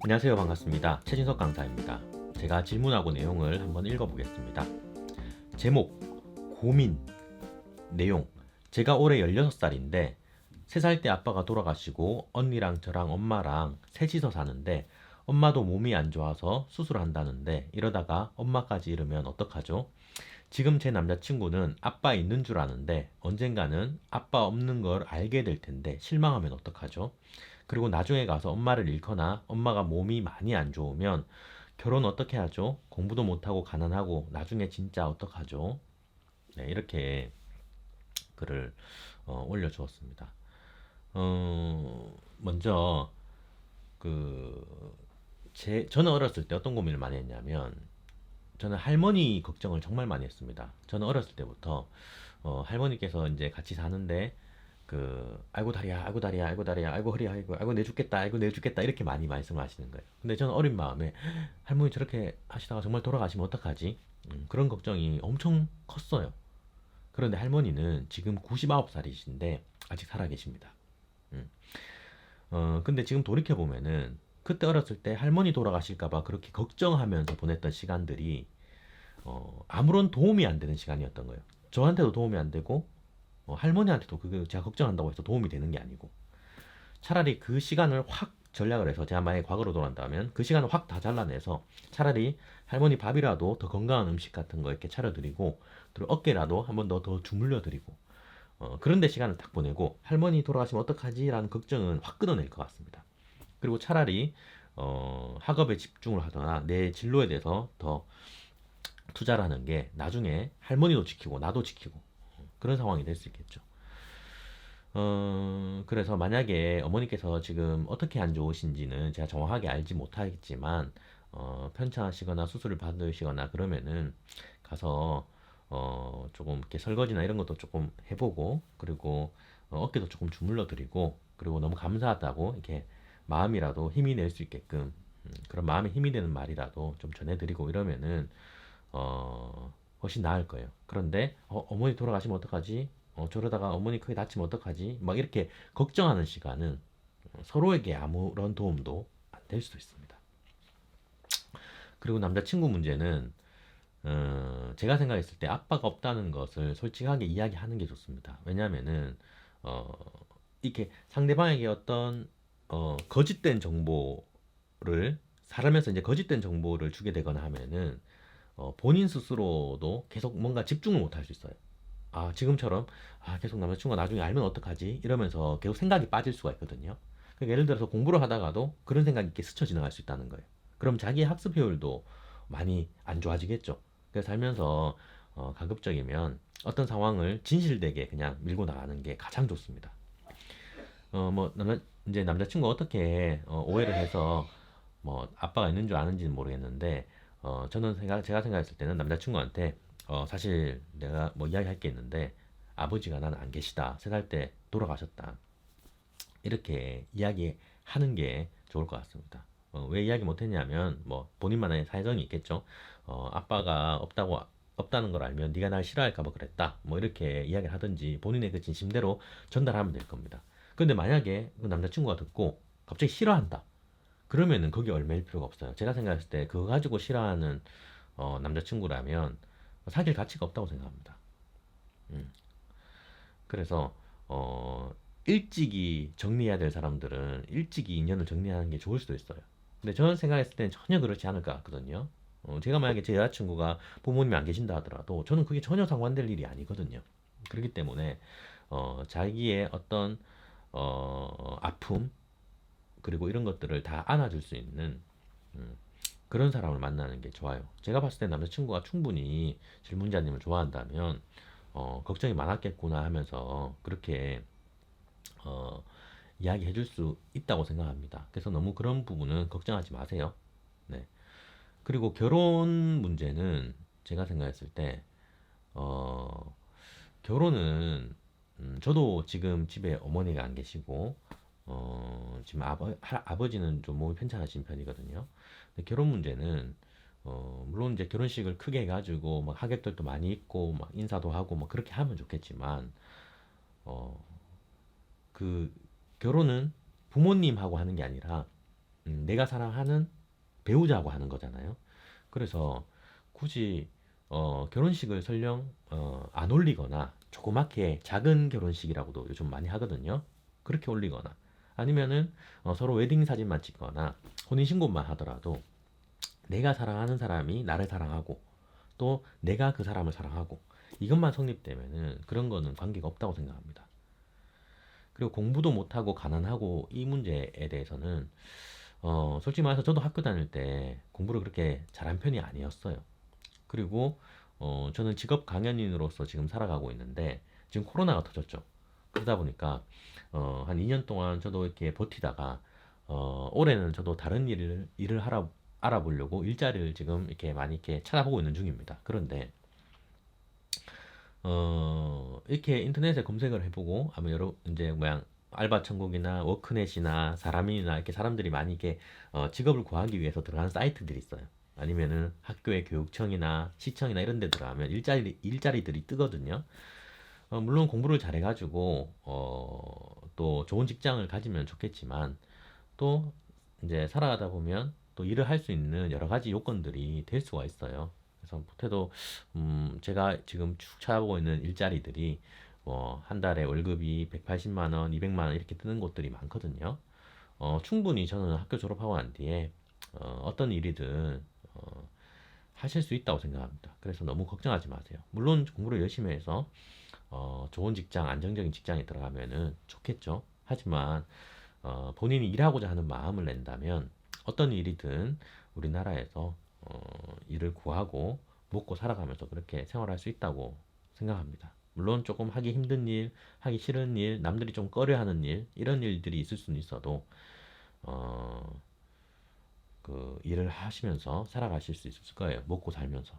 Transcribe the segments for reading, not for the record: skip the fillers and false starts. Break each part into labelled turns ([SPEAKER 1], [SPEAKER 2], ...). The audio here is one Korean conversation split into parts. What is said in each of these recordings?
[SPEAKER 1] 안녕하세요. 반갑습니다. 최진석 강사입니다. 제가 질문하고 내용을 한번 읽어보겠습니다. 제목, 고민, 내용. 제가 올해 16살인데 3살 때 아빠가 돌아가시고 언니랑 저랑 엄마랑 셋이서 사는데 엄마도 몸이 안 좋아서 수술한다는데 이러다가 엄마까지 잃으면 어떡하죠? 지금 제 남자친구는 아빠 있는 줄 아는데 언젠가는 아빠 없는 걸 알게 될 텐데 실망하면 어떡하죠? 그리고 나중에 가서 엄마를 잃거나 엄마가 몸이 많이 안 좋으면 결혼 어떻게 하죠? 공부도 못하고 가난하고 나중에 진짜 어떡하죠? 네, 이렇게 글을 올려주었습니다. 먼저 저는 어렸을 때 어떤 고민을 많이 했냐면 저는 할머니 걱정을 정말 많이 했습니다. 저는 어렸을 때부터 할머니께서 이제 같이 사는데 아이고 다리야, 아이고 다리야, 아이고 다리야, 아이고 허리야, 아이고 내 죽겠다, 아이고 내 죽겠다 이렇게 많이 말씀하시는 거예요. 근데 저는 어린 마음에 할머니 저렇게 하시다가 정말 돌아가시면 어떡하지? 그런 걱정이 엄청 컸어요. 그런데 할머니는 지금 99살이신데 아직 살아 계십니다. 음. 근데 지금 돌이켜 보면은 그때 어렸을 때 할머니 돌아가실까봐 그렇게 걱정하면서 보냈던 시간들이 아무런 도움이 안 되는 시간이었던 거예요. 저한테도 도움이 안 되고 할머니한테도 그게 제가 걱정한다고 해서 도움이 되는 게 아니고 차라리 그 시간을 확 전략을 해서 제가 만약에 과거로 돌아간다면 그 시간을 확 다 잘라내서 차라리 할머니 밥이라도 더 건강한 음식 같은 거 이렇게 차려드리고 그리고 어깨라도 한 번 더 주물러드리고 그런데 시간을 딱 보내고 할머니 돌아가시면 어떡하지라는 걱정은 확 끊어낼 것 같습니다. 그리고 차라리 학업에 집중을 하거나 내 진로에 대해서 더 투자를 하는 게 나중에 할머니도 지키고 나도 지키고 그런 상황이 될 수 있겠죠. 그래서 만약에 어머니께서 지금 어떻게 안 좋으신지는 제가 정확하게 알지 못하겠지만, 편찮으시거나 수술을 받으시거나 그러면은 가서, 조금 이렇게 설거지나 이런 것도 조금 해보고, 그리고 어깨도 조금 주물러 드리고, 그리고 너무 감사하다고 이렇게 마음이라도 힘이 낼 수 있게끔, 그런 마음에 힘이 되는 말이라도 좀 전해드리고 이러면은, 훨씬 나을 거예요. 그런데 어머니 돌아가시면 어떡하지? 저러다가 어머니 크게 다치면 어떡하지? 막 이렇게 걱정하는 시간은 서로에게 아무런 도움도 안 될 수도 있습니다. 그리고 남자친구 문제는 제가 생각했을 때 아빠가 없다는 것을 솔직하게 이야기하는 게 좋습니다. 왜냐하면은 어, 이렇게 상대방에게 어떤 거짓된 정보를 살면서 이제 거짓된 정보를 주게 되거나 하면은 본인 스스로도 계속 뭔가 집중을 못 할 수 있어요. 아, 지금처럼, 아, 계속 남자친구가 나중에 알면 어떡하지? 이러면서 계속 생각이 빠질 수가 있거든요. 그러니까 예를 들어서 공부를 하다가도 그런 생각이 이렇게 스쳐 지나갈 수 있다는 거예요. 그럼 자기 학습 효율도 많이 안 좋아지겠죠. 그래서 살면서 가급적이면 어떤 상황을 진실되게 그냥 밀고 나가는 게 가장 좋습니다. 이제 남자친구가 어떻게 오해를 해서 뭐 아빠가 있는 줄 아는지는 모르겠는데 제가 생각했을 때는 남자친구한테 사실 내가 뭐 이야기할 게 있는데 아버지가 나는 안 계시다. 3살 때 돌아가셨다. 이렇게 이야기하는 게 좋을 것 같습니다. 왜 이야기 못했냐면 뭐 본인만의 사정이 있겠죠. 아빠가 없다는 걸 알면 네가 날 싫어할까 봐 그랬다. 뭐 이렇게 이야기를 하든지 본인의 그 진심대로 전달하면 될 겁니다. 근데 만약에 그 남자친구가 듣고 갑자기 싫어한다. 그러면은 거기 얽매일 필요가 없어요. 제가 생각했을 때 그거 가지고 싫어하는 남자친구라면 사귈 가치가 없다고 생각합니다. 음. 그래서 일찍이 정리해야 될 사람들은 일찍이 인연을 정리하는 게 좋을 수도 있어요. 근데 저는 생각했을 때는 전혀 그렇지 않을 것 같거든요. 제가 만약에 제 여자친구가 부모님이 안 계신다 하더라도 저는 그게 전혀 상관될 일이 아니거든요. 그렇기 때문에 자기의 어떤 아픔 그리고 이런 것들을 다 안아줄 수 있는 음, 그런 사람을 만나는 게 좋아요. 제가 봤을 때 남자친구가 충분히 질문자님을 좋아한다면 걱정이 많았겠구나 하면서 그렇게 어, 이야기해 줄 수 있다고 생각합니다. 그래서 너무 그런 부분은 걱정하지 마세요. 네. 그리고 결혼 문제는 제가 생각했을 때 어, 결혼은 저도 지금 집에 어머니가 안 계시고 지금 아버지는 좀 몸이 편찮으신 편이거든요. 근데 결혼 문제는 물론 이제 결혼식을 크게 해가지고 막 하객들도 많이 있고 막 인사도 하고 막 그렇게 하면 좋겠지만 어, 그 결혼은 부모님하고 하는 게 아니라 내가 사랑하는 배우자하고 하는 거잖아요. 그래서 굳이 결혼식을 설령 안 올리거나 조그맣게 작은 결혼식이라고도 요즘 많이 하거든요. 그렇게 올리거나 아니면은 서로 웨딩 사진만 찍거나 혼인신고만 하더라도 내가 사랑하는 사람이 나를 사랑하고 또 내가 그 사람을 사랑하고 이것만 성립되면은 그런 거는 관계가 없다고 생각합니다. 그리고 공부도 못하고 가난하고 이 문제에 대해서는 솔직히 말해서 저도 학교 다닐 때 공부를 그렇게 잘한 편이 아니었어요. 그리고 저는 직업 강연인으로서 지금 살아가고 있는데 지금 코로나가 터졌죠. 그러다 보니까 한 2년 동안 저도 이렇게 버티다가 올해는 저도 다른 일을 알아보려고 일자리를 지금 이렇게 많이 이렇게 찾아보고 있는 중입니다. 그런데 이렇게 인터넷에 검색을 해보고 아마 여러 이제 뭐야 알바 천국이나 워크넷이나 사람이나 이렇게 사람들이 많이 이렇게 직업을 구하기 위해서 들어가는 사이트들이 있어요. 아니면은 학교의 교육청이나 시청이나 이런 데 들어가면 일자리들이 뜨거든요. 물론 공부를 잘해가지고 또 좋은 직장을 가지면 좋겠지만 또 이제 살아가다 보면 또 일을 할 수 있는 여러 가지 요건들이 될 수가 있어요. 그래서 못해도 제가 지금 쭉 찾아보고 있는 일자리들이 뭐 한 달에 월급이 180만 원, 200만 원 이렇게 뜨는 곳들이 많거든요. 충분히 저는 학교 졸업하고 난 뒤에 어떤 일이든 하실 수 있다고 생각합니다. 그래서 너무 걱정하지 마세요. 물론 공부를 열심히 해서 좋은 직장, 안정적인 직장에 들어가면은 좋겠죠. 하지만 본인이 일하고자 하는 마음을 낸다면 어떤 일이든 우리나라에서 일을 구하고 먹고 살아가면서 그렇게 생활할 수 있다고 생각합니다. 물론 조금 하기 힘든 일, 하기 싫은 일, 남들이 좀 꺼려하는 일, 이런 일들이 있을 수는 있어도 어, 그 일을 하시면서 살아가실 수 있을 거예요. 먹고 살면서.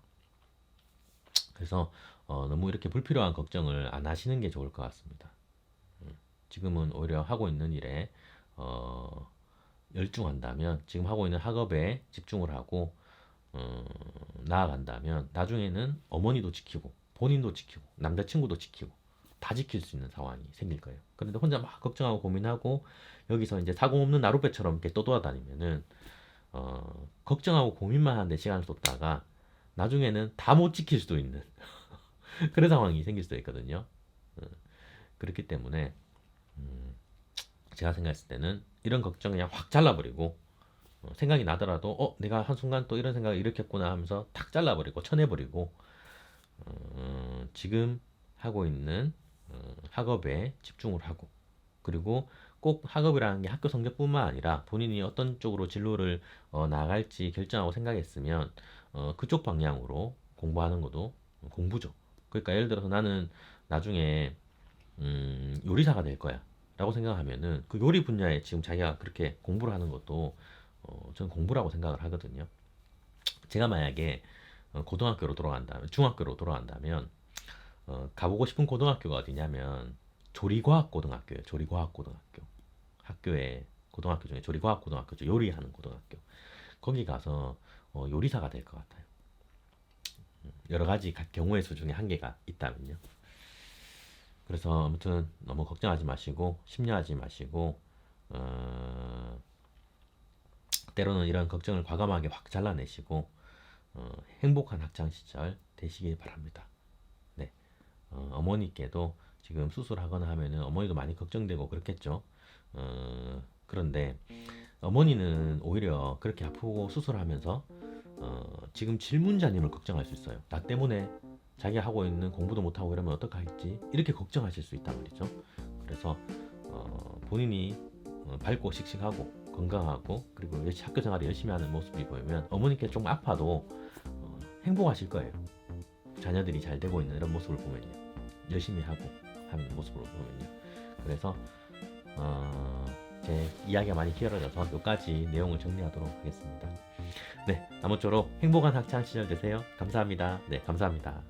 [SPEAKER 1] 그래서 너무 이렇게 불필요한 걱정을 안 하시는 게 좋을 것 같습니다. 지금은 오히려 하고 있는 일에 어, 열중한다면 지금 하고 있는 학업에 집중을 하고 어, 나아간다면 나중에는 어머니도 지키고 본인도 지키고 남자친구도 지키고 다 지킬 수 있는 상황이 생길 거예요. 그런데 혼자 막 걱정하고 고민하고 여기서 이제 사고 없는 나룻배처럼 이렇게 떠돌아다니면은 걱정하고 고민만 하는데 시간을 쏟다가 나중에는 다 못 지킬 수도 있는 그런 상황이 생길 수도 있거든요. 어, 그렇기 때문에 제가 생각했을 때는 이런 걱정 그냥 확 잘라버리고 생각이 나더라도 내가 한순간 또 이런 생각을 일으켰구나 하면서 탁 잘라버리고 쳐내버리고 지금 하고 있는 학업에 집중을 하고 그리고 꼭 학업이라는 게 학교 성적뿐만 아니라 본인이 어떤 쪽으로 진로를 나아갈지 결정하고 생각했으면 그쪽 방향으로 공부하는 것도 공부죠. 그러니까 예를 들어서 나는 나중에 요리사가 될 거야 라고 생각하면은 그 요리 분야에 지금 자기가 그렇게 공부를 하는 것도 저는 공부라고 생각을 하거든요. 제가 만약에 고등학교로 돌아간다면 중학교로 돌아간다면 가보고 싶은 고등학교가 어디냐면 조리과학고등학교예요. 조리과학고등학교. 학교에 고등학교 중에 조리과학고등학교죠. 요리하는 고등학교. 거기 가서 요리사가 될 것 같아요. 여러 가지 각 경우의 수 중에 한 개가 있다면요. 그래서 아무튼 너무 걱정하지 마시고 심려하지 마시고 때로는 이런 걱정을 과감하게 확 잘라내시고 행복한 학창 시절 되시길 바랍니다. 네, 어머니께도 지금 수술하거나 하면은 어머니도 많이 걱정되고 그렇겠죠. 그런데 어머니는 오히려 그렇게 아프고 수술하면서 지금 질문자님을 걱정할 수 있어요. 나 때문에 자기 하고 있는 공부도 못하고 이러면 어떡할지 이렇게 걱정하실 수 있단 말이죠. 그래서 본인이 밝고 씩씩하고 건강하고 그리고 학교 생활을 열심히 하는 모습이 보이면 어머니께 좀 아파도 행복하실 거예요. 자녀들이 잘 되고 있는 이런 모습을 보면요. 열심히 하고 하는 모습을 보면요. 그래서 제 이야기가 많이 길어져서 여기까지 내용을 정리하도록 하겠습니다. 네, 아무쪼록 행복한 학창 시절 되세요. 감사합니다. 네, 감사합니다.